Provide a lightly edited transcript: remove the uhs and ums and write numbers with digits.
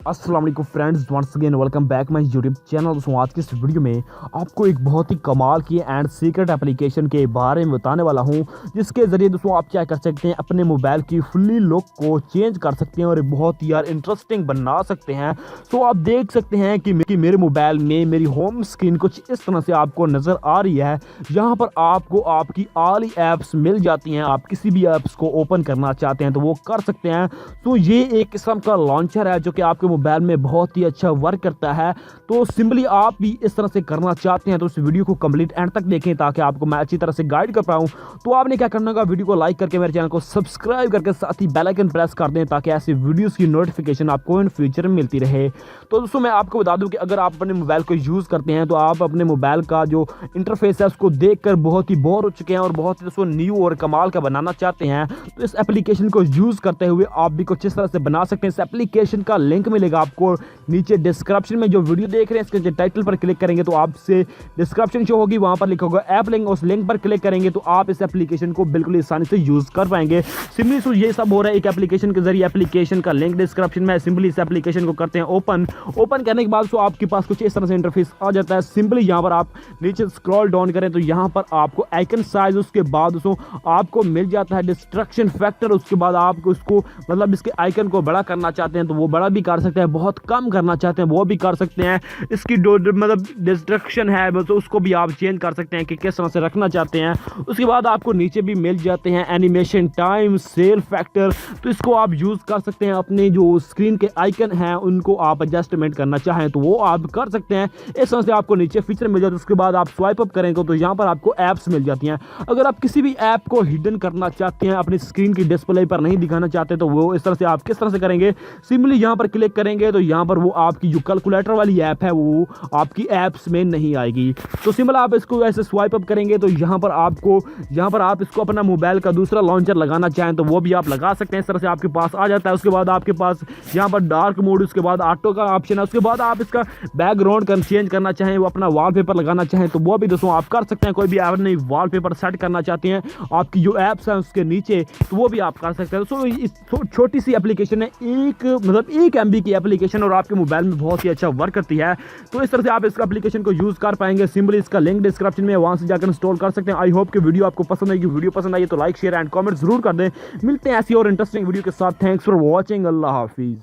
अस्सलाम वालेकुम friends, once again welcome back my YouTube channel. दोस्तों आज की इस वीडियो में आपको एक बहुत ही कमाल की एंड सीक्रेट एप्लीकेशन के बारे में बताने वाला हूं, जिसके ज़रिए दोस्तों आप क्या कर सकते हैं, अपने मोबाइल की फुल्ली लुक को चेंज कर सकते हैं और बहुत ही यार इंटरेस्टिंग बना सकते हैं। तो आप देख सकते हैं कि मेरे मोबाइल में मेरी होम स्क्रीन कुछ इस तरह से आपको नज़र आ रही है। यहाँ पर आपको आपकी आली ऐप्स मिल जाती हैं। आप किसी भी ऐप्स को ओपन करना चाहते हैं तो वो कर सकते हैं। तो ये एक किस्म का लॉन्चर है जो कि आपके मोबाइल में बहुत ही अच्छा वर्क करता है। तो सिंपली आप भी इस तरह से करना चाहते हैं तो इस वीडियो को कंप्लीट एंड तक देखें ताकि आपको मैं अच्छी तरह से गाइड कर पाऊँ। तो आपने क्या करना होगा, वीडियो को लाइक करके मेरे चैनल को सब्सक्राइब करके साथ ही बेल आइकन प्रेस कर दें ताकि ऐसी वीडियोस की नोटिफिकेशन आपको इन फ्यूचर में मिलती रहे। तो दोस्तों मैं आपको बता दूं कि अगर आप अपने मोबाइल को यूज़ करते हैं तो आप अपने मोबाइल का जो इंटरफेस है उसको देखकर बहुत ही बोर हो चुके हैं और बहुत ही दोस्तों न्यू और कमाल का बनाना चाहते हैं। तो इस एप्लीकेशन को यूज़ करते हुए आप भी कुछ इस तरह से बना सकते हैं। इस एप्लीकेशन का लिंक मिलेगा आपको नीचे डिस्क्रिप्शन में। जो वीडियो देख रहे हैं इसके टाइटल पर क्लिक करेंगे तो आपसे डिस्क्रिप्शन शो होगी, वहां पर लिखा होगा ऐप लिंक। उस लिंक पर क्लिक करेंगे तो आप इस एप्लीकेशन को बिल्कुल आसानी से यूज कर पाएंगे। सिंपली सो ये सब हो रहा है एक एप्लीकेशन के जरिए। एप्लीकेशन का लिंक डिस्क्रिप्शन में। सिंपली इस एप्लीकेशन को करते हैं ओपन करने के बाद आपके पास कुछ इस तरह से इंटरफेस आ जाता है। सिंपली यहाँ पर आप नीचे स्क्रॉल डाउन करें तो यहाँ पर आपको आइकन साइज, उसके बाद दोस्तों आपको मिल जाता है डिस्ट्रक्शन फैक्टर। उसके बाद आप उसको मतलब इसके आइकन को बड़ा करना चाहते हैं तो वो बड़ा भी कर सकते हैं, बहुत कम करना चाहते हैं वो भी कर सकते हैं। इसकी मतलब डिस्ट्रक्शन है तो उसको भी आप चेंज कर सकते हैं कि किस तरह से रखना चाहते हैं। उसके बाद आपको नीचे भी मिल जाते हैं एनिमेशन टाइम, सेल फैक्टर। तो इसको आप यूज़ कर सकते हैं। अपने जो स्क्रीन के आइकन हैं उनको आप एडजस्टमेंट करना चाहें तो वो आप कर सकते हैं। इस तरह से आपको नीचे फीचर मिल जाता है। उसके बाद आप स्वाइप अप करेंगे तो यहाँ पर आपको ऐप्स मिल जाती हैं। अगर आप किसी भी ऐप को हिडन करना चाहते हैं, अपनी स्क्रीन की डिस्प्ले पर नहीं दिखाना चाहते तो वो इस तरह से आप किस तरह से करेंगे, सिंपली यहाँ पर क्लिक करेंगे तो यहाँ पर वो आपकी जो कैलकुलेटर वाली ऐप है वो आपकी ऐप्स में नहीं आएगी। तो सिंपल आप इसको ऐसे स्वाइप अप करेंगे तो यहाँ पर आप इसको अपना मोबाइल का दूसरा लॉन्चर लगाना चाहें तो वो भी आप लगा सकते हैं। इस तरह से आपके पास आ जाता है। उसके बाद आपके पास यहाँ पर डार्क मोड, उसके बाद ऑटो का ऑप्शन है। उसके बाद आप इसका बैकग्राउंड चेंज करना चाहें, वो अपना वॉलपेपर लगाना चाहें तो वो भी दोस्तों आप कर सकते हैं। कोई भी आप नहीं वॉलपेपर सेट करना चाहते हैं आपकी जो ऐप्स हैं उसके नीचे तो वो भी आप कर सकते हैं। तो इस छोटी सी एप्लीकेशन है, एक MB की एप्लीकेशन और आपके मोबाइल में बहुत ही अच्छा वर्क करती है। तो इस तरह से आप इस एप्लीकेशन को यूज़ कर पाएंगे। सिंपली इसका लिंक डिस्क्रिप्शन में, वहां से जाकर इंस्टॉल कर सकते हैं। आई होप कि वीडियो आपको पसंद आएगी। वीडियो पसंद आई तो लाइक शेयर एंड कमेंट जरूर कर दें। मिलते हैं ऐसी और इंटरेस्टिंग वीडियो के साथ। Thanks for watching. अल्लाह हाफिज़।